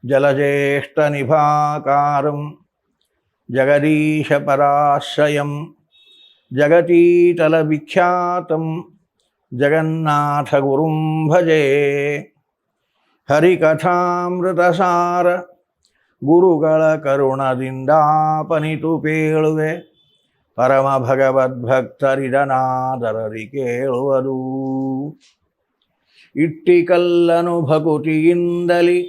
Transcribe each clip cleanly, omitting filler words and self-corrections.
ಜಲಜ್ಯೇಷ್ಠನಿಭಾಕಾರಂ ಜಗದೀಶಪರಾಶ್ರಯಂ ಜಗತೀತಲವಿಖ್ಯಾತಂ ಜಗನ್ನಾಥಗುರುಂ ಭಜೆ. ಹರಿಕಥಾಮೃತಸಾರ ಗುರುಗಳ ಕರುಣದಿಂದಾಪನಿತು ಪೇಳುವೆ, ಪರಮ ಭಗವದ್ಭಕ್ತರಿದನಾದರರಿ ಕೇಳುವುದು. ಇಟ್ಟಿಕಲ್ಲನು ಭಕುತಿಯಿಂದಲಿ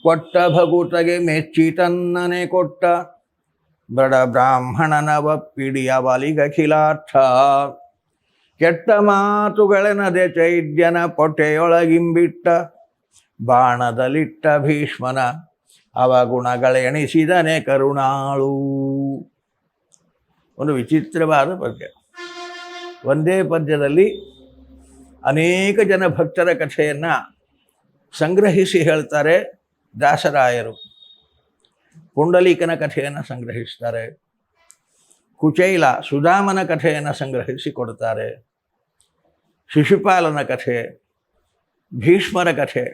ಕೊಟ್ಟ ಭಕುತಗೆ ಮೆಚ್ಚಿ ತನ್ನನೆ ಕೊಟ್ಟ, ಬಡ ಬ್ರಾಹ್ಮಣನ ಒಪ್ಪಿಡಿಯ ಬಲಿಗಖಿಲಾರ್ಥ. ಕೆಟ್ಟ ಮಾತುಗಳೆನದೆ ಚೈದ್ಯನ ಪೊಟ್ಟೆಯೊಳಗಿಂಬಿಟ್ಟ, ಬಾಣದಲಿಟ್ಟ ಭೀಷ್ಮನ ಅವಗುಣಗಳೆಣಿಸಿದನೆ ಕರುಣಾಳು. ಒಂದು ವಿಚಿತ್ರವಾದ ಪದ್ಯ. ಒಂದೇ ಪದ್ಯದಲ್ಲಿ ಅನೇಕ ಜನ ಭಕ್ತರ ಕಥೆಯನ್ನು ಸಂಗ್ರಹಿಸಿ ಹೇಳ್ತಾರೆ ದಾಸರಾಯರು. ಪುಂಡಲೀಕನ ಕಥೆಯನ್ನು ಸಂಗ್ರಹಿಸ್ತಾರೆ, ಕುಚೈಲ ಸುಧಾಮನ ಕಥೆಯನ್ನು ಸಂಗ್ರಹಿಸಿ ಕೊಡ್ತಾರೆ, ಶಿಶುಪಾಲನ ಕಥೆ, ಭೀಷ್ಮರ ಕಥೆ.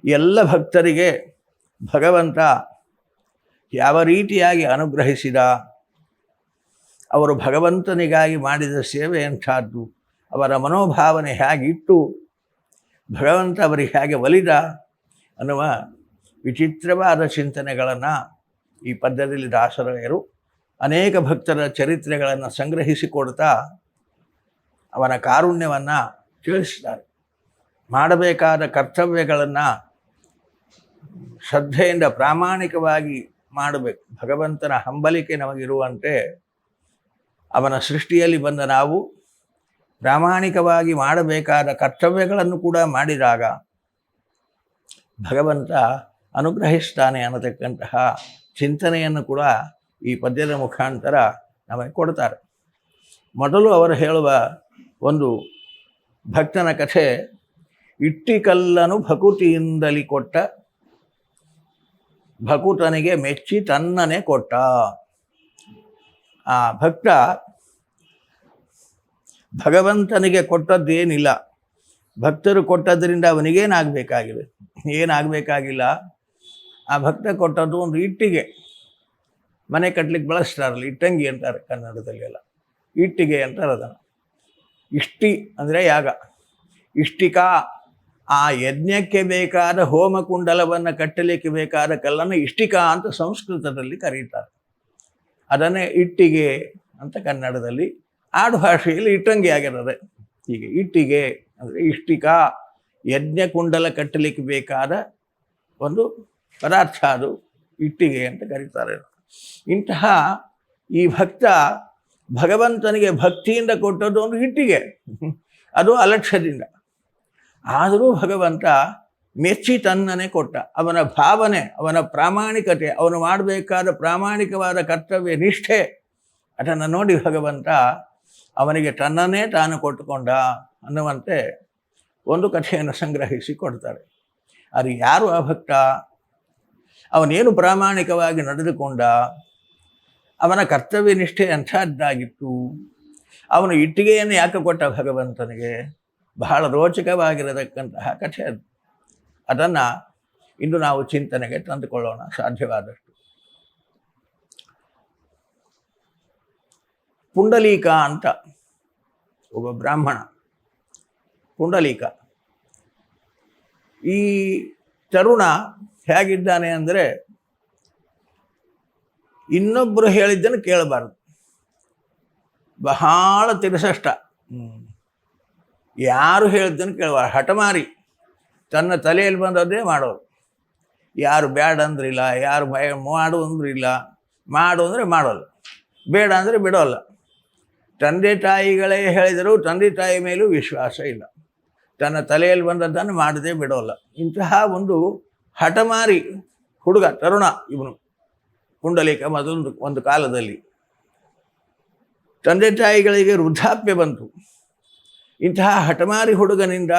ಎಲ್ಲ ಭಕ್ತರಿಗೆ ಭಗವಂತ ಯಾವ ರೀತಿಯಾಗಿ ಅನುಗ್ರಹಿಸಿದ, ಅವರು ಭಗವಂತನಿಗಾಗಿ ಮಾಡಿದ ಸೇವೆ ಎಂಥದ್ದು, ಅವರ ಮನೋಭಾವನೆ ಹೇಗಿಟ್ಟು ಭಗವಂತ ಅವರಿಗೆ ಹೇಗೆ ಒಲಿದ ಅನ್ನುವ ವಿಚಿತ್ರವಾದ ಚಿಂತನೆಗಳನ್ನು ಈ ಪದ್ಯದಲ್ಲಿ ದಾಸರಾಯರು ಅನೇಕ ಭಕ್ತರ ಚರಿತ್ರೆಗಳನ್ನು ಸಂಗ್ರಹಿಸಿಕೊಡ್ತಾ ಅವನ ಕಾರುಣ್ಯವನ್ನು ತಿಳಿಸಿದ್ದಾರೆ. ಮಾಡಬೇಕಾದ ಕರ್ತವ್ಯಗಳನ್ನು ಶ್ರದ್ಧೆಯಿಂದ ಪ್ರಾಮಾಣಿಕವಾಗಿ ಮಾಡಬೇಕು. ಭಗವಂತನ ಹಂಬಲಿಕೆ ನಮಗಿರುವಂತೆ ಅವನ ಸೃಷ್ಟಿಯಲ್ಲಿ ಬಂದ ನಾವು ಪ್ರಾಮಾಣಿಕವಾಗಿ ಮಾಡಬೇಕಾದ ಕರ್ತವ್ಯಗಳನ್ನು ಕೂಡ ಮಾಡಿದಾಗ ಭಗವಂತ ಅನುಗ್ರಹಿಸ್ತಾನೆ ಅನ್ನತಕ್ಕಂತಹ ಚಿಂತನೆಯನ್ನು ಕೂಡ ಈ ಪದ್ಯದ ಮುಖಾಂತರ ನಮಗೆ ಕೊಡ್ತಾರೆ. ಮೊದಲು ಅವರು ಹೇಳುವ ಒಂದು ಭಕ್ತನ ಕಥೆ, ಇಟ್ಟಿಕಲ್ಲನು ಭಕುತಿಯಿಂದಲಿ ಕೊಟ್ಟ, ಭಕುತನಿಗೆ ಮೆಚ್ಚಿ ತನ್ನನೆ ಕೊಟ್ಟ. ಆ ಭಕ್ತ ಭಗವಂತನಿಗೆ ಕೊಟ್ಟದ್ದೇನಿಲ್ಲ, ಭಕ್ತರು ಕೊಟ್ಟದ್ರಿಂದ ಅವನಿಗೇನಾಗಬೇಕಾಗಿದೆ? ಏನಾಗಬೇಕಾಗಿಲ್ಲ. ಆ ಭಕ್ತ ಕೊಟ್ಟದ್ದು ಒಂದು ಇಟ್ಟಿಗೆ, ಮನೆ ಕಟ್ಟಲಿಕ್ಕೆ ಬಳಸ್ತಾರಲ್ಲ, ಇಟ್ಟಂಗಿ ಅಂತಾರೆ ಕನ್ನಡದಲ್ಲಿ ಎಲ್ಲ, ಇಟ್ಟಿಗೆ ಅಂತಾರೆ ಅದನ್ನು. ಇಷ್ಟಿ ಅಂದರೆ ಯಾಗ, ಇಷ್ಟಿಕಾ ಆ ಯಜ್ಞಕ್ಕೆ ಬೇಕಾದ ಹೋಮಕುಂಡಲವನ್ನು ಕಟ್ಟಲಿಕ್ಕೆ ಬೇಕಾದ ಕಲ್ಲನ್ನು ಇಷ್ಟಿಕಾ ಅಂತ ಸಂಸ್ಕೃತದಲ್ಲಿ ಕರೀತಾರೆ. ಅದನ್ನೇ ಇಟ್ಟಿಗೆ ಅಂತ ಕನ್ನಡದಲ್ಲಿ, ಆಡು ಭಾಷೆಯಲ್ಲಿ ಇಟ್ಟಂಗಿ ಆಗಿರೋದೆ. ಹೀಗೆ ಇಟ್ಟಿಗೆ ಅಂದರೆ ಇಷ್ಟಿಕಾ, ಯಜ್ಞಕುಂಡಲ ಕಟ್ಟಲಿಕ್ಕೆ ಬೇಕಾದ ಒಂದು ಪದಾರ್ಥ, ಅದು ಇಟ್ಟಿಗೆ ಅಂತ ಕರೀತಾರೆ. ಇಂತಹ ಈ ಭಕ್ತ ಭಗವಂತನಿಗೆ ಭಕ್ತಿಯಿಂದ ಕೊಟ್ಟದ್ದು ಒಂದು ಇಟ್ಟಿಗೆ, ಅದು ಅಲಕ್ಷ್ಯದಿಂದ. ಆದರೂ ಭಗವಂತ ಮೆಚ್ಚಿ ತನ್ನನೆ ಕೊಟ್ಟ. ಅವನ ಭಾವನೆ, ಅವನ ಪ್ರಾಮಾಣಿಕತೆ, ಅವನು ಮಾಡಬೇಕಾದ ಪ್ರಾಮಾಣಿಕವಾದ ಕರ್ತವ್ಯ ನಿಷ್ಠೆ, ಅದನ್ನು ನೋಡಿ ಭಗವಂತ ಅವನಿಗೆ ತನ್ನನ್ನೇ ತಾನು ಕೊಟ್ಟುಕೊಂಡ ಅನ್ನುವಂತೆ ಒಂದು ಕಥೆಯನ್ನು ಸಂಗ್ರಹಿಸಿ ಕೊಡ್ತಾರೆ. ಅದು ಯಾರು ಆ ಭಕ್ತ? ಅವನೇನು ಪ್ರಾಮಾಣಿಕವಾಗಿ ನಡೆದುಕೊಂಡ, ಅವನ ಕರ್ತವ್ಯ ನಿಷ್ಠೆ ಅಂಥದ್ದಾಗಿತ್ತು, ಅವನು ಇಟ್ಟಿಗೆಯನ್ನು ಯಾಕೆ ಕೊಟ್ಟ ಭಗವಂತನಿಗೆ? ಬಹಳ ರೋಚಕವಾಗಿರತಕ್ಕಂತಹ ಕಥೆ ಅದು. ಅದನ್ನು ಇಂದು ನಾವು ಚಿಂತನೆಗೆ ತಂದುಕೊಳ್ಳೋಣ ಸಾಧ್ಯವಾದಷ್ಟು. ಪುಂಡಲೀಕ ಅಂತ ಒಬ್ಬ ಬ್ರಾಹ್ಮಣ, ಪುಂಡಲೀಕ. ಈ ತರುಣ ಹೇಗಿದ್ದಾನೆ ಅಂದರೆ, ಇನ್ನೊಬ್ಬರು ಹೇಳಿದ್ದನ್ನು ಕೇಳಬಾರ್ದು, ಬಹಳ ತಿರಸಷ್ಟ. ಯಾರು ಹೇಳಿದ್ದನ್ನು ಕೇಳಬಾರ್ದು, ಹಠಮಾರಿ, ತನ್ನ ತಲೆಯಲ್ಲಿ ಬಂದದ್ದೇ ಮಾಡೋರು. ಯಾರು ಬೇಡ ಅಂದ್ರಿಲ್ಲ, ಯಾರು ಮಾಡು ಅಂದ್ರಿಲ್ಲ, ಮಾಡು ಅಂದರೆ ಮಾಡೋಲ್ಲ, ಬೇಡ ಅಂದರೆ ಬಿಡೋಲ್ಲ. ತಂದೆ ತಾಯಿಗಳೇ ಹೇಳಿದರೂ ತಂದೆ ತಾಯಿ ಮೇಲೂ ವಿಶ್ವಾಸ ಇಲ್ಲ, ತನ್ನ ತಲೆಯಲ್ಲಿ ಬಂದದ್ದನ್ನು ಮಾಡದೆ ಬಿಡೋಲ್ಲ. ಇಂತಹ ಒಂದು ಹಠಮಾರಿ ಹುಡುಗ, ತರುಣ ಇವನು ಪುಂಡಲೀಕ. ಒಂದು ಕಾಲದಲ್ಲಿ ತಂದೆ ತಾಯಿಗಳಿಗೆ ವೃದ್ಧಾಪ್ಯ ಬಂತು. ಇಂತಹ ಹಠಮಾರಿ ಹುಡುಗನಿಂದ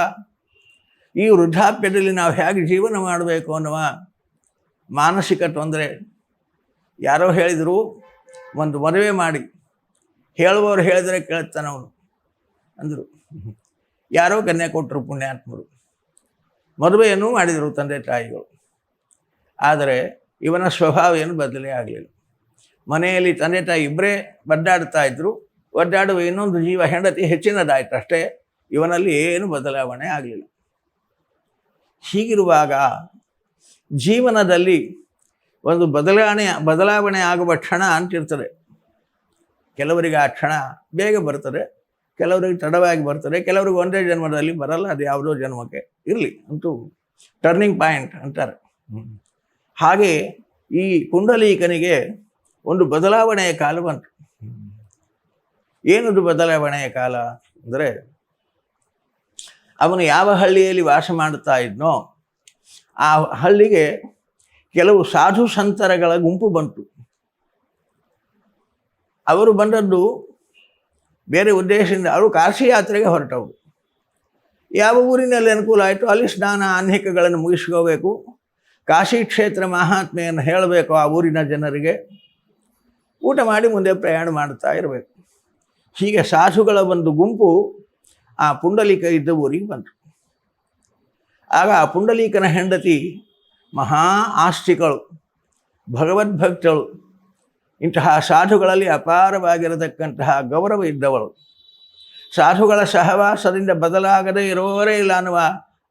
ಈ ವೃದ್ಧಾಪ್ಯದಲ್ಲಿ ನಾವು ಹೇಗೆ ಜೀವನ ಮಾಡಬೇಕು ಅನ್ನುವ ಮಾನಸಿಕ ತೊಂದರೆ. ಯಾರೋ ಹೇಳಿದರು, ಒಂದು ಮದುವೆ ಮಾಡಿ, ಹೇಳುವವರು ಹೇಳಿದರೆ ಕೇಳ್ತಾನವನು ಅಂದರು. ಯಾರೋ ಕನ್ಯೆ ಕೊಟ್ಟರು ಪುಣ್ಯಾತ್ಮರು, ಮದುವೆಯನ್ನು ಮಾಡಿದರು ತಂದೆ ತಾಯಿಗಳು. ಆದರೆ ಇವನ ಸ್ವಭಾವ ಏನು ಬದಲೇ ಆಗಲಿಲ್ಲ. ಮನೆಯಲ್ಲಿ ತಂದೆ ತಾಯಿ ಇಬ್ಬರೇ ಒದ್ದಾಡ್ತಾ ಇದ್ದರು. ಒದ್ದಾಡುವ ಇನ್ನೊಂದು ಜೀವ ಹೆಂಡತಿ ಹೆಚ್ಚಿನದಾಯಿತು ಅಷ್ಟೇ. ಇವನಲ್ಲಿ ಏನು ಬದಲಾವಣೆ ಆಗಲಿಲ್ಲ. ಹೀಗಿರುವಾಗ ಜೀವನದಲ್ಲಿ ಒಂದು ಬದಲಾವಣೆ ಆಗುವ ಕ್ಷಣ ಅಂತಿರ್ತದೆ. ಕೆಲವರಿಗೆ ಆ ಕ್ಷಣ ಬೇಗ ಬರ್ತದೆ, ಕೆಲವರಿಗೆ ತಡವಾಗಿ ಬರ್ತದೆ, ಕೆಲವರಿಗೆ ಒಂದೇ ಜನ್ಮದಲ್ಲಿ ಬರಲ್ಲ, ಅದು ಯಾವುದೋ ಜನ್ಮಕ್ಕೆ ಇರಲಿ, ಅಂತೂ ಟರ್ನಿಂಗ್ ಪಾಯಿಂಟ್ ಅಂತಾರೆ. ಹಾಗೆ ಈ ಪುಂಡಲೀಕನಿಗೆ ಒಂದು ಬದಲಾವಣೆಯ ಕಾಲ ಬಂತು. ಏನದು ಬದಲಾವಣೆಯ ಕಾಲ ಅಂದರೆ, ಅವನು ಯಾವ ಹಳ್ಳಿಯಲ್ಲಿ ವಾಸ ಮಾಡುತ್ತಾ ಇದ್ನೋ ಆ ಹಳ್ಳಿಗೆ ಕೆಲವು ಸಾಧು ಸಂತರಗಳ ಗುಂಪು ಬಂತು. ಅವರು ಬಂದದ್ದು ಬೇರೆ ಉದ್ದೇಶದಿಂದ. ಅವರು ಕಾಶಿ ಯಾತ್ರೆಗೆ ಹೊರಟವರು. ಯಾವ ಊರಿನಲ್ಲಿ ಅನುಕೂಲ ಆಯಿತು ಅಲ್ಲಿ ಸ್ನಾನ ಅನೇಕಗಳನ್ನು ಮುಗಿಸ್ಕೋಬೇಕು, ಕಾಶಿ ಕ್ಷೇತ್ರ ಮಹಾತ್ಮೆಯನ್ನು ಹೇಳಬೇಕು ಆ ಊರಿನ ಜನರಿಗೆ, ಊಟ ಮಾಡಿ ಮುಂದೆ ಪ್ರಯಾಣ ಮಾಡ್ತಾ ಇರಬೇಕು. ಹೀಗೆ ಸಾಧುಗಳ ಒಂದು ಗುಂಪು ಆ ಪುಂಡಲೀಕ ಇದ್ದ ಊರಿಗೆ ಬಂತು. ಆಗ ಆ ಪುಂಡಲೀಕನ ಹೆಂಡತಿ ಮಹಾ ಆಸ್ತಿಕಳು, ಭಗವದ್ಭಕ್ತಳು, ಇಂತಹ ಸಾಧುಗಳಲ್ಲಿ ಅಪಾರವಾಗಿರತಕ್ಕಂತಹ ಗೌರವ ಇದ್ದವಳು, ಸಾಧುಗಳ ಸಹವಾಸದಿಂದ ಬದಲಾಗದೇ ಇರೋವರೇ ಇಲ್ಲ ಅನ್ನುವ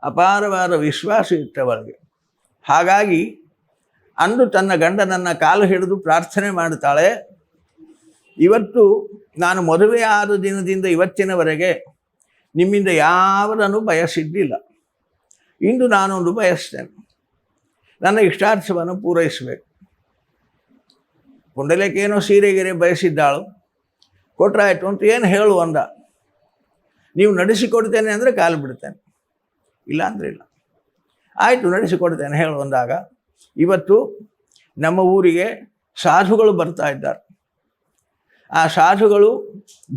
ಅಪಾರವಾದ ವಿಶ್ವಾಸ ಇಟ್ಟವಳಿಗೆ. ಹಾಗಾಗಿ ಅಂದು ತನ್ನ ಗಂಡನನ್ನು ಕಾಲು ಹಿಡಿದು ಪ್ರಾರ್ಥನೆ ಮಾಡುತ್ತಾಳೆ, ಇವತ್ತು ನಾನು ಮದುವೆ ಆದ ದಿನದಿಂದ ಇವತ್ತಿನವರೆಗೆ ನಿಮ್ಮಿಂದ ಯಾವುದನ್ನು ಬಯಸಿದ್ದಿಲ್ಲ. ಇಂದು ನಾನೊಂದು ಬಯಸ್ತೇನೆ, ನನ್ನ ಇಷ್ಟಾರ್ಥವನ್ನು ಪೂರೈಸಬೇಕು. ಪುಂಡಲೀಕೇನೋ ಸೀರೆಗೆರೆ ಬಯಸಿದ್ದಾಳು, ಕೊಟ್ಟರಾಯ್ತು ಅಂತ ಏನು ಹೇಳು ಅಂದ. ನೀವು ನಡೆಸಿಕೊಡ್ತೇನೆ ಅಂದರೆ ಕಾಲು ಬಿಡ್ತೇನೆ, ಇಲ್ಲ ಅಂದರೆ ಇಲ್ಲ. ಆಯಿತು ನಡೆಸಿಕೊಡ್ತೇನೆ ಹೇಳು ಅಂದಾಗ, ಇವತ್ತು ನಮ್ಮ ಊರಿಗೆ ಸಾಧುಗಳು ಬರ್ತಾ ಇದ್ದಾರೆ. ಆ ಸಾಧುಗಳು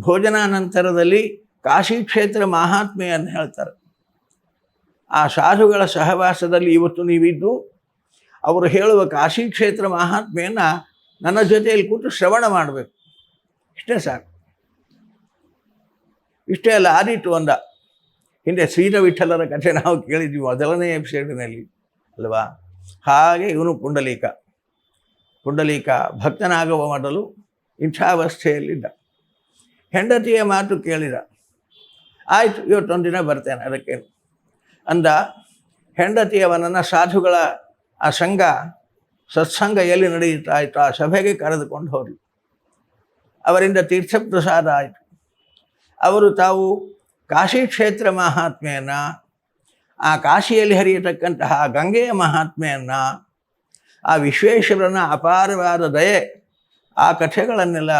ಭೋಜನಾನಂತರದಲ್ಲಿ ಕಾಶಿ ಕ್ಷೇತ್ರ ಮಹಾತ್ಮೆಯನ್ನು ಹೇಳ್ತಾರೆ. ಆ ಸಾಧುಗಳ ಸಹವಾಸದಲ್ಲಿ ಇವತ್ತು ನೀವಿದ್ದು ಅವರು ಹೇಳುವ ಕಾಶಿ ಕ್ಷೇತ್ರ ಮಹಾತ್ಮೆಯನ್ನು ನನ್ನ ಜೊತೆಯಲ್ಲಿ ಕೂತು ಶ್ರವಣ ಮಾಡಬೇಕು, ಇಷ್ಟೇ ಸಾಕು. ಇಷ್ಟೇ ಅಲ್ಲ, ಆದೀತು ಅಂದ. ಹಿಂದೆ ಶ್ರೀರ ವಿಠಲರ ಕಥೆ ನಾವು ಕೇಳಿದ್ವಿ ಮೊದಲನೇ ಎಪಿಸೋಡಿನಲ್ಲಿ ಅಲ್ವಾ. ಹಾಗೆ ಇವನು ಪುಂಡಲೀಕ ಭಕ್ತನಾಗುವ ಮೊದಲು ಇಂಥ ಅವಸ್ಥೆಯಲ್ಲಿದ್ದ. ಹೆಂಡತಿಯ ಮಾತು ಕೇಳಿದ, ಆಯಿತು ಇವತ್ತೊಂದು ದಿನ ಬರ್ತೇನೆ ಅದಕ್ಕೇನು ಅಂದ. ಹೆಂಡತಿಯವನನ್ನು ಸಾಧುಗಳ ಆ ಸತ್ಸಂಗ ಎಲ್ಲಿ ನಡೆಯುತ್ತಾ ಆಯಿತು ಆ ಸಭೆಗೆ ಕರೆದುಕೊಂಡು ಹೋದರು. ಅವರಿಂದ ತೀರ್ಥಪ್ರಸಾದ ಆಯಿತು. ಅವರು ತಾವು ಕಾಶಿ ಕ್ಷೇತ್ರ ಮಹಾತ್ಮೆಯನ್ನು, ಆ ಕಾಶಿಯಲ್ಲಿ ಹರಿಯತಕ್ಕಂತಹ ಗಂಗೆಯ ಮಹಾತ್ಮೆಯನ್ನು, ಆ ವಿಶ್ವೇಶ್ವರನ ಅಪಾರವಾದ ದಯೆ, ಆ ಕಥೆಗಳನ್ನೆಲ್ಲ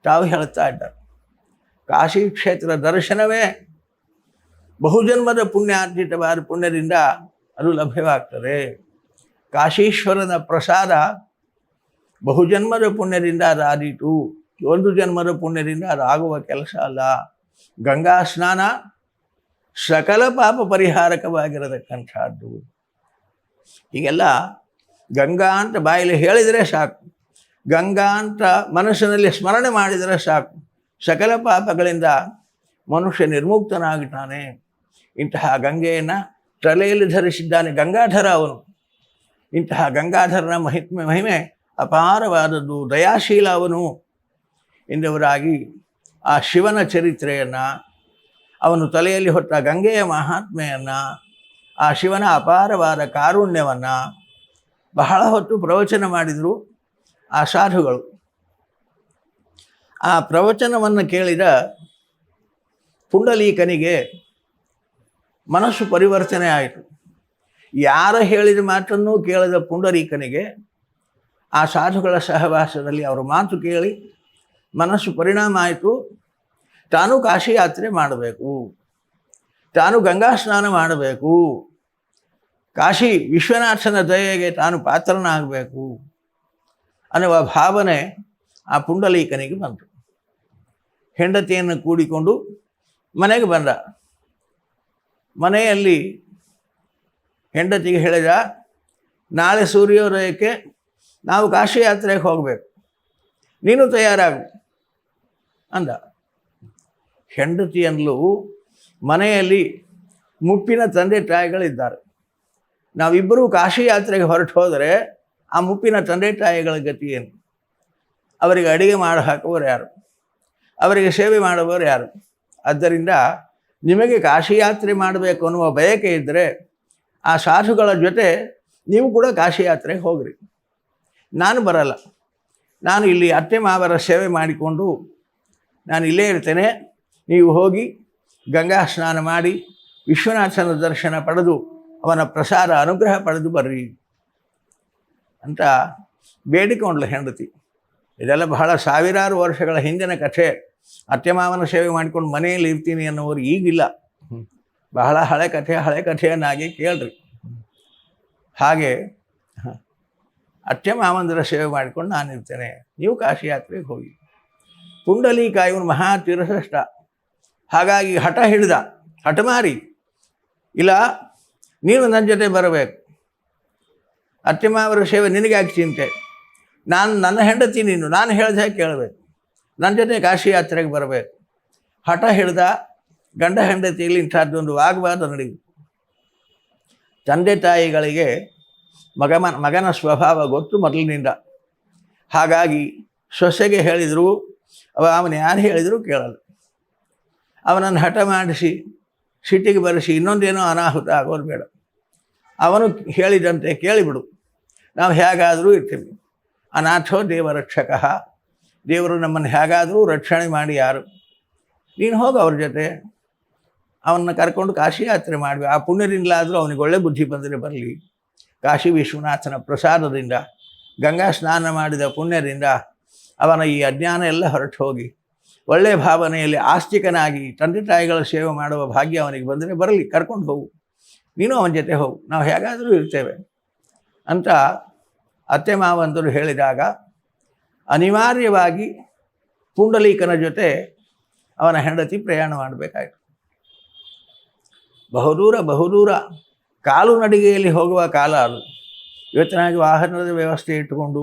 ತಾವು ಹೇಳ್ತಾ ಇದ್ದಾರೆ. ಕಾಶಿ ಕ್ಷೇತ್ರ ದರ್ಶನವೇ ಬಹುಜನ್ಮದ ಪುಣ್ಯಾರ್ಜಿತವಾದ ಪುಣ್ಯದಿಂದ ಅದು ಲಭ್ಯವಾಗ್ತದೆ. ಕಾಶೀಶ್ವರನ ಪ್ರಸಾದ ಬಹುಜನ್ಮದ ಪುಣ್ಯದಿಂದ ಅದಾದೀತು, ಒಂದು ಜನ್ಮದ ಪುಣ್ಯದಿಂದ ಅದಾಗುವ ಕೆಲಸ ಅಲ್ಲ. ಗಂಗಾ ಸ್ನಾನ ಸಕಲ ಪಾಪ ಪರಿಹಾರಕವಾಗಿರತಕ್ಕಂಥದ್ದು. ಹೀಗೆಲ್ಲ ಗಂಗಾ ಅಂತ ಬಾಯಲ್ಲಿ ಹೇಳಿದರೆ ಸಾಕು, ಗಂಗಾ ಅಂತ ಮನಸ್ಸಿನಲ್ಲಿ ಸ್ಮರಣೆ ಮಾಡಿದರೆ ಸಾಕು, ಸಕಲ ಪಾಪಗಳಿಂದ ಮನುಷ್ಯ ನಿರ್ಮುಕ್ತನಾಗುತ್ತಾನೆ. ಇಂತಹ ಗಂಗೆಯನ್ನು ತಲೆಯಲ್ಲಿ ಧರಿಸಿದ್ದಾನೆ ಗಂಗಾಧರ ಅವನು. ಇಂತಹ ಗಂಗಾಧರನ ಮಹಿಮೆ ಅಪಾರವಾದದ್ದು. ದಯಾಶೀಲ ಅವನು ಎಂದವರಾಗಿ ಆ ಶಿವನ ಚರಿತ್ರೆಯನ್ನು, ಅವನು ತಲೆಯಲ್ಲಿ ಹೊತ್ತ ಗಂಗೆಯ ಮಹಾತ್ಮೆಯನ್ನು, ಆ ಶಿವನ ಅಪಾರವಾದ ಕಾರುಣ್ಯವನ್ನು ಬಹಳ ಹೊತ್ತು ಪ್ರವಚನ ಮಾಡಿದರು ಆ ಸಾಧುಗಳು. ಆ ಪ್ರವಚನವನ್ನು ಕೇಳಿದ ಪುಂಡಲೀಕನಿಗೆ ಮನಸ್ಸು ಪರಿವರ್ತನೆ ಆಯಿತು. ಯಾರ ಹೇಳಿದ ಮಾತನ್ನು ಕೇಳಿದ ಪುಂಡಲೀಕನಿಗೆ ಆ ಸಾಧುಗಳ ಸಹವಾಸದಲ್ಲಿ ಅವರ ಮಾತು ಕೇಳಿ ಮನಸ್ಸು ಪರಿಣಾಮ ಆಯಿತು. ತಾನು ಕಾಶಿ ಯಾತ್ರೆ ಮಾಡಬೇಕು, ತಾನು ಗಂಗಾ ಸ್ನಾನ ಮಾಡಬೇಕು, ಕಾಶಿ ವಿಶ್ವನಾಥನ ದಯೆಗೆ ತಾನು ಪಾತ್ರನಾಗಬೇಕು ಅನ್ನುವ ಭಾವನೆ ಆ ಪುಂಡಲೀಕನಿಗೆ ಬಂತು. ಹೆಂಡತಿಯನ್ನು ಕೂಡಿಕೊಂಡು ಮನೆಗೆ ಬಂದ. ಮನೆಯಲ್ಲಿ ಹೆಂಡತಿಗೆ ಹೇಳಿದ, ನಾಳೆ ಸೂರ್ಯೋದಯಕ್ಕೆ ನಾವು ಕಾಶಿ ಯಾತ್ರೆಗೆ ಹೋಗಬೇಕು, ನೀನು ತಯಾರಾಗು ಅಂದ. ಹೆಂಡತಿಯಲ್ಲೂ ಮನೆಯಲ್ಲಿ ಮುಪ್ಪಿನ ತಂದೆ ತಾಯಿಗಳಿದ್ದಾರೆ. ನಾವಿಬ್ಬರೂ ಕಾಶಿ ಯಾತ್ರೆಗೆ ಹೊರಟು ಹೋದರೆ ಆ ಮುಪ್ಪಿನ ತಂದೆ ತಾಯಿಗಳ ಗತಿ ಏನು? ಅವರಿಗೆ ಅಡಿಗೆ ಮಾಡಿ ಹಾಕುವವರು ಯಾರು? ಅವರಿಗೆ ಸೇವೆ ಮಾಡುವವರು ಯಾರು? ಆದ್ದರಿಂದ ನಿಮಗೆ ಕಾಶಿ ಯಾತ್ರೆ ಮಾಡಬೇಕು ಅನ್ನುವ ಬಯಕೆ ಇದ್ದರೆ ಆ ಸಾಧುಗಳ ಜೊತೆ ನೀವು ಕೂಡ ಕಾಶಿ ಯಾತ್ರೆಗೆ ಹೋಗ್ರಿ. ನಾನು ಬರಲ್ಲ. ನಾನು ಇಲ್ಲಿ ಅತ್ತೆ ಮಾವರ ಸೇವೆ ಮಾಡಿಕೊಂಡು ನಾನು ಇಲ್ಲೇ ಇರ್ತೇನೆ. ನೀವು ಹೋಗಿ ಗಂಗಾ ಸ್ನಾನ ಮಾಡಿ ವಿಶ್ವನಾಥನ ದರ್ಶನ ಪಡೆದು ಅವನ ಪ್ರಸಾದ ಅನುಗ್ರಹ ಪಡೆದು ಬರ್ರಿ ಅಂತ ಬೇಡಿಕೊಂಡ್ಲು ಹೆಂಡತಿ. ಇದೆಲ್ಲ ಬಹಳ ಸಾವಿರಾರು ವರ್ಷಗಳ ಹಿಂದಿನ ಕಥೆ. ಅತ್ತೆ ಮಾವನ ಸೇವೆ ಮಾಡಿಕೊಂಡು ಮನೆಯಲ್ಲಿ ಇರ್ತೀನಿ ಅನ್ನೋರು ಈಗಿಲ್ಲ. ಬಹಳ ಹಳೆ ಕಥೆಯನ್ನಾಗಿ ಕೇಳ್ರಿ. ಹಾಗೆ ಅತ್ತೆ ಮಾವಂದರ ಸೇವೆ ಮಾಡಿಕೊಂಡು ನಾನು ಇರ್ತೇನೆ, ನೀವು ಕಾಶಿ ಯಾತ್ರೆಗೆ ಹೋಗಿ. ಪುಂಡಲೀಕ ಇವನು ಮಹಾ ತೀರ್ಥಶ್ರೇಷ್ಠ. ಹಾಗಾಗಿ ಹಠ ಹಿಡಿದ, ಹಠಮಾರಿ, ಇಲ್ಲ ನೀನು ನನ್ನ ಜೊತೆ ಬರಬೇಕು, ಅತ್ತೆ ಮಾವರ ಸೇವೆ ನಿನಗೆ ಯಾಕೆ ಚಿಂತೆ, ನನ್ನ ಹೆಂಡತಿ ನೀನು, ನಾನು ಹೇಳಿದ ಕೇಳಬೇಕು, ನನ್ನ ಜೊತೆ ಕಾಶಿ ಯಾತ್ರೆಗೆ ಬರಬೇಕು. ಹಠ ಹಿಡ್ದ. ಗಂಡ ಹೆಂಡತಿಯಲ್ಲಿ ಇಂಥದ್ದೊಂದು ವಾಗ್ವಾದ ನಡೆಯಿತು. ತಂದೆ ತಾಯಿಗಳಿಗೆ ಮಗನ ಸ್ವಭಾವ ಗೊತ್ತು ಮೊದಲಿನಿಂದ. ಹಾಗಾಗಿ ಸೊಸೆಗೆ ಹೇಳಿದರು, ಅವನು ಯಾರು ಹೇಳಿದರೂ ಕೇಳಲ್ಲ. ಅವನನ್ನು ಹಠ ಮಾಡಿಸಿ ಸಿಟ್ಟಿಗೆ ಬರೆಸಿ ಇನ್ನೊಂದೇನೋ ಅನಾಹುತ ಆಗೋದು ಬೇಡ. ಅವನು ಹೇಳಿದಂತೆ ಕೇಳಿಬಿಡು, ನಾವು ಹೇಗಾದರೂ ಇರ್ತೀವಿ. ಅನಾಥೋ ದೇವರಕ್ಷಕ, ದೇವರು ನಮ್ಮನ್ನು ಹೇಗಾದರೂ ರಕ್ಷಣೆ ಮಾಡಿ ಯಾರು. ನೀನು ಹೋಗಿ ಅವ್ರ ಜೊತೆ ಅವನ್ನ ಕರ್ಕೊಂಡು ಕಾಶಿ ಯಾತ್ರೆ ಮಾಡಬೇಕು. ಆ ಪುಣ್ಯದಿಂದಲಾದರೂ ಅವನಿಗೆ ಒಳ್ಳೆ ಬುದ್ಧಿ ಬಂದರೆ ಬರಲಿ. ಕಾಶಿ ವಿಶ್ವನಾಥನ ಪ್ರಸಾದದಿಂದ, ಗಂಗಾ ಸ್ನಾನ ಮಾಡಿದ ಪುಣ್ಯದಿಂದ ಅವನ ಈ ಅಜ್ಞಾನ ಎಲ್ಲ ಹೊರಟು ಹೋಗಿ ಒಳ್ಳೆಯ ಭಾವನೆಯಲ್ಲಿ ಆಸ್ತಿಕನಾಗಿ ತಂದೆ ತಾಯಿಗಳ ಸೇವೆ ಮಾಡುವ ಭಾಗ್ಯ ಅವನಿಗೆ ಬಂದರೆ ಬರಲಿ, ಕರ್ಕೊಂಡು ಹೋಗು, ನೀನು ಅವನ ಜೊತೆ ಹೋಗು, ನಾವು ಹೇಗಾದರೂ ಇರ್ತೇವೆ ಅಂತ ಅತ್ತೆ ಮಾವಂದರು ಹೇಳಿದಾಗ ಅನಿವಾರ್ಯವಾಗಿ ಪುಂಡಲೀಕನ ಜೊತೆ ಅವನ ಹೆಂಡತಿ ಪ್ರಯಾಣ ಮಾಡಬೇಕಾಯಿತು. ಬಹುದೂರ ಕಾಲು ನಡಿಗೆಯಲ್ಲಿ ಹೋಗುವ ಕಾಲ ಅದು. ಇವತ್ತಿನಾಗಿ ವಾಹನದ ವ್ಯವಸ್ಥೆ ಇಟ್ಟುಕೊಂಡು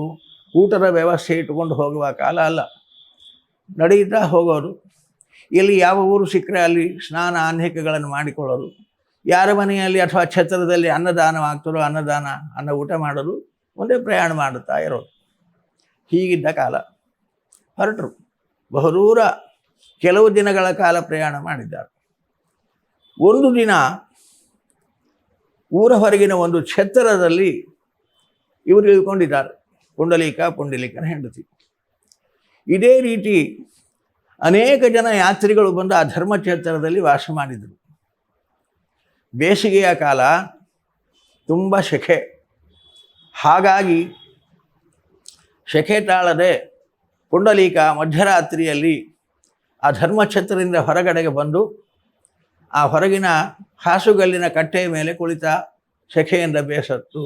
ಊಟದ ವ್ಯವಸ್ಥೆ ಇಟ್ಟುಕೊಂಡು ಹೋಗುವ ಕಾಲ ಅಲ್ಲ. ನಡೆಯುತ್ತಾ ಹೋಗೋರು. ಇಲ್ಲಿ ಯಾವ ಊರು ಸಿಕ್ಕರೆ ಅಲ್ಲಿ ಸ್ನಾನ ಆನ್ಹಿಕಗಳನ್ನು ಮಾಡಿಕೊಳ್ಳೋರು. ಯಾರ ಮನೆಯಲ್ಲಿ ಅಥವಾ ಛತ್ರದಲ್ಲಿ ಅನ್ನದಾನವಾಗ್ತಾರೋ ಅನ್ನ ಊಟ ಮಾಡೋದು, ಮುಂದೆ ಪ್ರಯಾಣ ಮಾಡುತ್ತಾ ಇರೋರು. ಹೀಗಿದ್ದ ಕಾಲ. ಹೊರಟರು. ಬಹುದೂರ ಕೆಲವು ದಿನಗಳ ಕಾಲ ಪ್ರಯಾಣ ಮಾಡಿದ್ದಾರೆ. ಒಂದು ದಿನ ಊರ ಹೊರಗಿನ ಒಂದು ಛತ್ರದಲ್ಲಿ ಇವರು ಇಳ್ಕೊಂಡಿದ್ದಾರೆ, ಪುಂಡಲೀಕನ ಹೆಂಡತಿ. ಇದೇ ರೀತಿ ಅನೇಕ ಜನ ಯಾತ್ರಿಗಳು ಬಂದು ಆ ಧರ್ಮಛತ್ರದಲ್ಲಿ ವಾಸ ಮಾಡಿದರು. ಬೇಸಿಗೆಯ ಕಾಲ, ತುಂಬ ಸೆಖೆ. ಹಾಗಾಗಿ ಸೆಖೆ ತಾಳದೆ ಪುಂಡಲೀಕ ಮಧ್ಯರಾತ್ರಿಯಲ್ಲಿ ಆ ಧರ್ಮಛತ್ರದಿಂದ ಹೊರಗಡೆಗೆ ಬಂದು ಆ ಹೊರಗಿನ ಹಾಸುಗಲ್ಲಿನ ಕಟ್ಟೆಯ ಮೇಲೆ ಕುಳಿತ ಸೆಖೆಯಿಂದ ಬೇಸತ್ತು.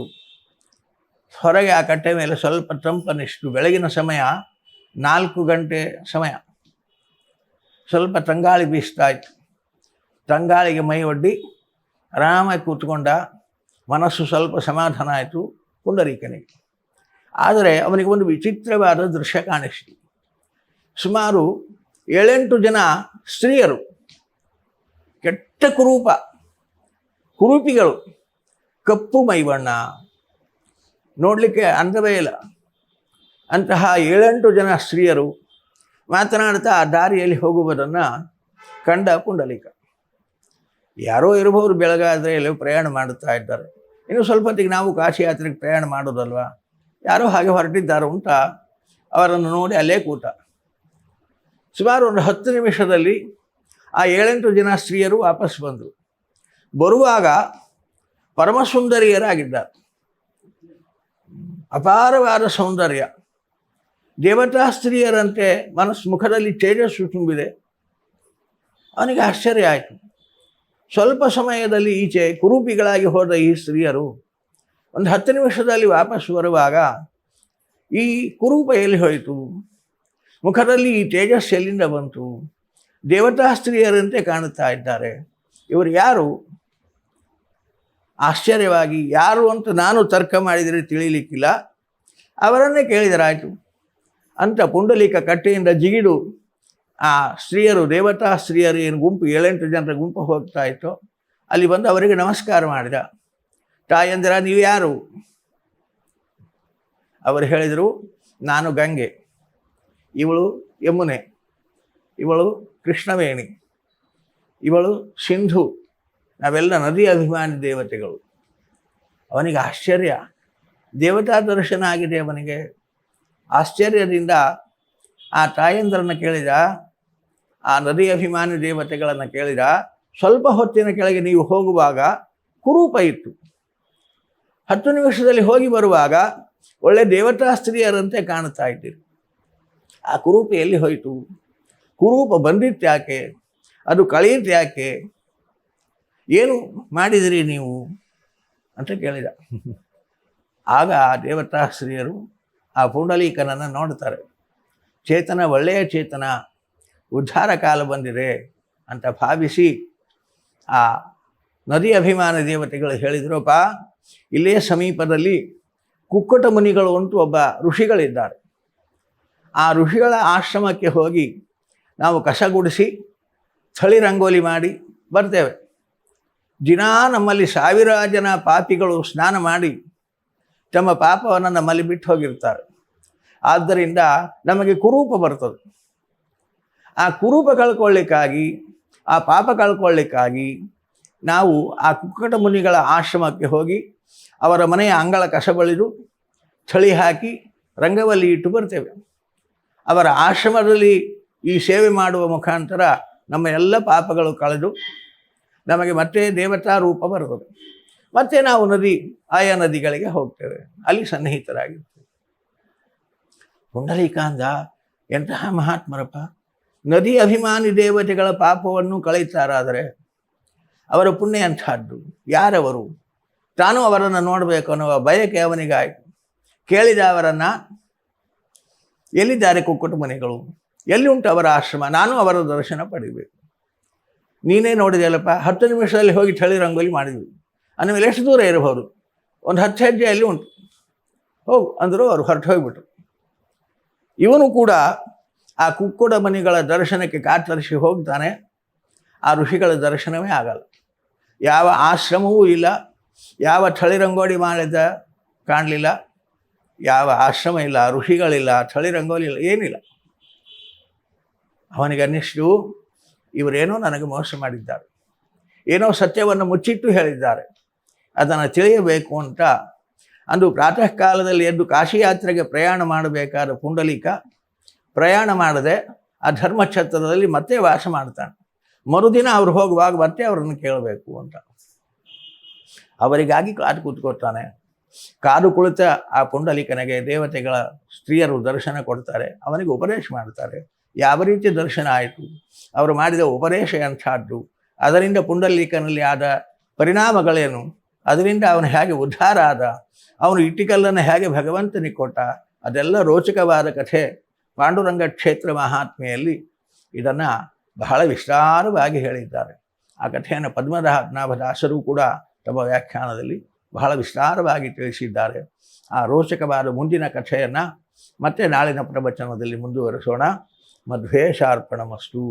ಹೊರಗೆ ಆ ಕಟ್ಟೆ ಮೇಲೆ ಸ್ವಲ್ಪ ತಂಪನಿಷ್ಟು. ಬೆಳಗಿನ ಸಮಯ 4 ಗಂಟೆ ಸಮಯ. ಸ್ವಲ್ಪ ತಂಗಾಳಿ ಬೀಸ್ತಾ ಇತ್ತು. ತಂಗಾಳಿಗೆ ಮೈ ಒಡ್ಡಿ ಆರಾಮಾಗಿ ಕೂತ್ಕೊಂಡ. ಮನಸ್ಸು ಸ್ವಲ್ಪ ಸಮಾಧಾನ ಆಯಿತು ಪುಂಡಲೀಕನಿಗೆ. ಆದರೆ ಅವನಿಗೆ ಒಂದು ವಿಚಿತ್ರವಾದ ದೃಶ್ಯ ಕಾಣಿಸ್ತು. ಸುಮಾರು 7-8 ಜನ ಸ್ತ್ರೀಯರು, ಕೆಟ್ಟ ಕುರೂಪಿಗಳು, ಕಪ್ಪು ಮೈಬಣ್ಣ, ನೋಡಲಿಕ್ಕೆ ಅಂದವೇ ಇಲ್ಲ. ಅಂತಹ 7-8 ಜನ ಸ್ತ್ರೀಯರು ಮಾತನಾಡ್ತಾ ಆ ದಾರಿಯಲ್ಲಿ ಹೋಗುವುದನ್ನು ಕಂಡ ಪುಂಡಲೀಕ. ಯಾರೋ ಇರಬಹುದು, ಬೆಳಗಾದರೆ ಎಲ್ಲೋ ಪ್ರಯಾಣ ಮಾಡುತ್ತಾ ಇದ್ದಾರೆ. ಇನ್ನು ಸ್ವಲ್ಪ ಹೊತ್ತಿಗೆ ನಾವು ಕಾಶಿ ಯಾತ್ರೆಗೆ ಪ್ರಯಾಣ ಮಾಡೋದಲ್ವ, ಯಾರೋ ಹಾಗೆ ಹೊರಟಿದ್ದಾರೆ ಅಂತ ಅವರನ್ನು ನೋಡಿ ಅಲ್ಲೇ ಕೂತ. ಸುಮಾರು ಒಂದು 10 ನಿಮಿಷದಲ್ಲಿ ಆ 7-8 ಜನ ಸ್ತ್ರೀಯರು ವಾಪಸ್ ಬಂದರು. ಬರುವಾಗ ಪರಮಸುಂದರಿಯರಾಗಿದ್ದಾರೆ. ಅಪಾರವಾದ ಸೌಂದರ್ಯ. ದೇವತಾ ಸ್ತ್ರೀಯರಂತೆ ಮುಖದಲ್ಲಿ ತೇಜಸ್ಸು ತುಂಬಿದೆ. ಅವನಿಗೆ ಆಶ್ಚರ್ಯ ಆಯಿತು. ಸ್ವಲ್ಪ ಸಮಯದಲ್ಲಿ ಈಚೆ ಕುರೂಪಿಗಳಾಗಿ ಹೋದ ಈ ಸ್ತ್ರೀಯರು ಒಂದು 10 ನಿಮಿಷದಲ್ಲಿ ವಾಪಸ್ ಬರುವಾಗ ಈ ಕುರೂಪ ಎಲ್ಲಿ ಹೋಯಿತು? ಮುಖದಲ್ಲಿ ಈ ತೇಜಸ್ಸು ಎಲ್ಲಿಂದ ಬಂತು? ದೇವತಾ ಸ್ತ್ರೀಯರಂತೆ ಕಾಣುತ್ತಾ ಇದ್ದಾರೆ. ಇವರು ಯಾರು? ಆಶ್ಚರ್ಯವಾಗಿ ಯಾರು ಅಂತ ನಾನು ತರ್ಕ ಮಾಡಿದರೆ ತಿಳಿಲಿಕ್ಕಿಲ್ಲ. ಅವರನ್ನೇ ಕೇಳಿದರಾಯಿತು ಅಂತ ಪುಂಡಲೀಕ ಕಟ್ಟೆಯಿಂದ ಜಿಗಿದು ಆ ಸ್ತ್ರೀಯರು, ದೇವತಾ ಸ್ತ್ರೀಯರು ಏನು ಗುಂಪು 7-8 ಜನರ ಗುಂಪು ಹೋಗ್ತಾ ಇತ್ತು, ಅಲ್ಲಿ ಬಂದು ಅವರಿಗೆ ನಮಸ್ಕಾರ ಮಾಡಿದ. ತಾಯಂದಿರ ನೀವು ಯಾರು? ಅವರು ಹೇಳಿದರು, ನಾನು ಗಂಗೆ, ಇವಳು ಯಮುನೆ, ಇವಳು ಕೃಷ್ಣವೇಣಿ, ಇವಳು ಸಿಂಧು, ನಾವೆಲ್ಲ ನದಿ ಅಭಿಮಾನಿ ದೇವತೆಗಳು. ಅವನಿಗೆ ಆಶ್ಚರ್ಯ, ದೇವತಾ ದರ್ಶನ ಆಗಿದೆ ಅವನಿಗೆ. ಆಶ್ಚರ್ಯದಿಂದ ಆ ತಾಯಂದಿರನ್ನು ಕೇಳಿದ, ಆ ನದಿ ಅಭಿಮಾನಿ ದೇವತೆಗಳನ್ನು ಕೇಳಿದ. ಸ್ವಲ್ಪ ಹೊತ್ತಿನ ಕೆಳಗೆ ನೀವು ಹೋಗುವಾಗ ಕುರೂಪ ಇತ್ತು, 10 ನಿಮಿಷದಲ್ಲಿ ಹೋಗಿ ಬರುವಾಗ ಒಳ್ಳೆ ದೇವತಾ ಸ್ತ್ರೀಯರಂತೆ ಕಾಣ್ತಾ ಇದ್ದೀರಿ. ಆ ಕುರೂಪ ಎಲ್ಲಿ ಹೋಯಿತು? ಕುರೂಪ ಬಂದಿತ್ತು ಯಾಕೆ? ಅದು ಕಳೆಯಿತು ಯಾಕೆ? ಏನು ಮಾಡಿದಿರಿ ನೀವು ಅಂತ ಕೇಳಿದ. ಆಗ ಆ ದೇವತಾ ಸ್ತ್ರೀಯರು ಆ ಪುಂಡಲೀಕನನ್ನು ನೋಡ್ತಾರೆ. ಚೇತನ ಒಳ್ಳೆಯ ಚೇತನ, ಉದ್ಧಾರ ಕಾಲ ಬಂದಿದೆ ಅಂತ ಭಾವಿಸಿ ಆ ನದಿ ಅಭಿಮಾನ ದೇವತೆಗಳು ಹೇಳಿದ್ರಪ್ಪ, ಇಲ್ಲೇ ಸಮೀಪದಲ್ಲಿ ಕುಕ್ಕಟ ಮುನಿಗಳು ಅಂತೂ ಒಬ್ಬ ಋಷಿಗಳಿದ್ದಾರೆ. ಆ ಋಷಿಗಳ ಆಶ್ರಮಕ್ಕೆ ಹೋಗಿ ನಾವು ಕಸಗುಡಿಸಿ ಥಳಿ ರಂಗೋಲಿ ಮಾಡಿ ಬರ್ತೇವೆ. ದಿನಾ ನಮ್ಮಲ್ಲಿ 1000 ಜನ ಪಾಪಿಗಳು ಸ್ನಾನ ಮಾಡಿ ತಮ್ಮ ಪಾಪವನ್ನು ನಮ್ಮಲ್ಲಿ ಬಿಟ್ಟು ಹೋಗಿರ್ತಾರೆ. ಆದ್ದರಿಂದ ನಮಗೆ ಕುರೂಪ ಬರ್ತದೆ. ಆ ಕುರೂಪ ಕಳ್ಕೊಳ್ಳಿಕ್ಕಾಗಿ, ಆ ಪಾಪ ಕಳ್ಕೊಳ್ಳಿಕ್ಕಾಗಿ ನಾವು ಆ ಕುಕ್ಕಟ ಮುನಿಗಳ ಆಶ್ರಮಕ್ಕೆ ಹೋಗಿ ಅವರ ಮನೆಯ ಅಂಗಳ ಕಸ ಬಳಿದು ಥಳಿ ಹಾಕಿ ರಂಗವಲ್ಲಿ ಇಟ್ಟು ಬರ್ತೇವೆ. ಅವರ ಆಶ್ರಮದಲ್ಲಿ ಈ ಸೇವೆ ಮಾಡುವ ಮುಖಾಂತರ ನಮ್ಮ ಎಲ್ಲ ಪಾಪಗಳು ಕಳೆದು ನಮಗೆ ಮತ್ತೆ ದೇವತಾ ರೂಪ ಬರ್ತದೆ. ಮತ್ತೆ ನಾವು ಆಯಾ ನದಿಗಳಿಗೆ ಹೋಗ್ತೇವೆ, ಅಲ್ಲಿ ಸನ್ನಿಹಿತರಾಗಿರ್ತೇವೆ. ಪುಂಡಲೀಕಾಂದ ಎಂತಹ ಮಹಾತ್ಮರಪ್ಪ! ನದಿ ಅಭಿಮಾನಿ ದೇವತೆಗಳ ಪಾಪವನ್ನು ಕಳೀತಾರಾದರೆ ಅವರ ಪುಣ್ಯ ಅಂಥದ್ದು. ಯಾರವರು? ತಾನೂ ಅವರನ್ನು ನೋಡಬೇಕು ಅನ್ನುವ ಬಯಕೆ ಅವನಿಗಾಯಿತು. ಕೇಳಿದ ಅವರನ್ನು, ಎಲ್ಲಿದ್ದಾರೆ ಕುಕ್ಕಟ ಮುನಿಗಳು, ಎಲ್ಲಿ ಉಂಟು ಅವರ ಆಶ್ರಮ, ನಾನು ಅವರ ದರ್ಶನ ಪಡಿಬೇಕು. ನೀನೇ ನೋಡಿದೆಯಲ್ಲಪ್ಪ, 10 ನಿಮಿಷದಲ್ಲಿ ಹೋಗಿ ಥಳಿ ರಂಗೋಲಿ ಮಾಡಿದ್ವಿ. ಅಂದಮೇಲೆ ಎಷ್ಟು ದೂರ ಇರಬಹುದು? ಒಂದು 10 ಹೆಜ್ಜೆಯಲ್ಲಿ ಉಂಟು, ಹೋಗು ಅಂದರು. ಅವರು ಹೊರಟು ಹೋಗಿಬಿಟ್ರು. ಇವನು ಕೂಡ ಆ ಕುಕ್ಕಟ ಮುನಿಗಳ ದರ್ಶನಕ್ಕೆ ಕಾತರಿಸಿ ಹೋಗ್ತಾನೆ. ಆ ಋಷಿಗಳ ದರ್ಶನವೇ ಆಗಲ್ಲ. ಯಾವ ಆಶ್ರಮವೂ ಇಲ್ಲ, ಯಾವ ಥಳಿ ರಂಗೋಲಿ ಮಾಡಿದ ಕಾಣಲಿಲ್ಲ, ಯಾವ ಆಶ್ರಮ ಇಲ್ಲ, ಋಷಿಗಳಿಲ್ಲ, ಥಳಿ ರಂಗೋಲಿ ಇಲ್ಲ, ಏನಿಲ್ಲ. ಅವನಿಗೆ ಅನ್ನಿಸ್ತು, ಇವರೇನೋ ನನಗೆ ಮೋಸ ಮಾಡಿದ್ದಾರೆ, ಏನೋ ಸತ್ಯವನ್ನು ಮುಚ್ಚಿಟ್ಟು ಹೇಳಿದ್ದಾರೆ, ಅದನ್ನು ತಿಳಿಯಬೇಕು ಅಂತ ಅಂದು ಪ್ರಾತಃ ಕಾಲದಲ್ಲಿ ಎದ್ದು ಕಾಶಿ ಯಾತ್ರೆಗೆ ಪ್ರಯಾಣ ಮಾಡಬೇಕಾದ ಪುಂಡಲೀಕ ಪ್ರಯಾಣ ಮಾಡದೆ ಆ ಧರ್ಮಛತ್ರದಲ್ಲಿ ಮತ್ತೆ ವಾಸ ಮಾಡ್ತಾನೆ. ಮರುದಿನ ಅವ್ರು ಹೋಗುವಾಗ ಮತ್ತೆ ಅವರನ್ನು ಕೇಳಬೇಕು ಅಂತ ಅವರಿಗಾಗಿ ಕಾದು ಕೂತ್ಕೊಳ್ತಾನೆ. ಕಾದು ಕುಳಿತ ಆ ಪುಂಡಲೀಕನಿಗೆ ದೇವತೆಗಳ ಸ್ತ್ರೀಯರು ದರ್ಶನ ಕೊಡ್ತಾರೆ, ಅವನಿಗೆ ಉಪದೇಶ ಮಾಡ್ತಾರೆ. ಯಾವ ರೀತಿ ದರ್ಶನ ಆಯಿತು, ಅವರು ಮಾಡಿದ ಉಪದೇಶ ಎಂಥದ್ದು, ಅದರಿಂದ ಪುಂಡಲೀಕನಲ್ಲಿ ಆದ ಪರಿಣಾಮಗಳೇನು, ಅದರಿಂದ ಅವನು ಹೇಗೆ ಉದ್ಧಾರ ಆದ, ಅವನು ಇಟ್ಟಿಕಲ್ಲನ್ನು ಹೇಗೆ ಭಗವಂತನಿಗೆ ಕೊಟ್ಟ, ಅದೆಲ್ಲ ರೋಚಕವಾದ ಕಥೆ ಪಾಂಡುರಂಗ ಕ್ಷೇತ್ರ ಮಹಾತ್ಮೆಯಲ್ಲಿ ಇದನ್ನು ಬಹಳ ವಿಸ್ತಾರವಾಗಿ ಹೇಳಿದ್ದಾರೆ. ಆ ಕಥೆಯನ್ನು ಪದ್ಮನಾಭದಾಸರು ಕೂಡ ತಮ್ಮ ವ್ಯಾಖ್ಯಾನದಲ್ಲಿ ಬಹಳ ವಿಸ್ತಾರವಾಗಿ ತಿಳಿಸಿದ್ದಾರೆ. ಆ ರೋಚಕವಾದ ಮುಂದಿನ ಕಥೆಯನ್ನು ಮತ್ತೆ ನಾಳಿನ ಪ್ರವಚನದಲ್ಲಿ ಮುಂದುವರಿಸೋಣ. ಮಧ್ವೇಶಾರ್ಪಣಮಸ್ತು.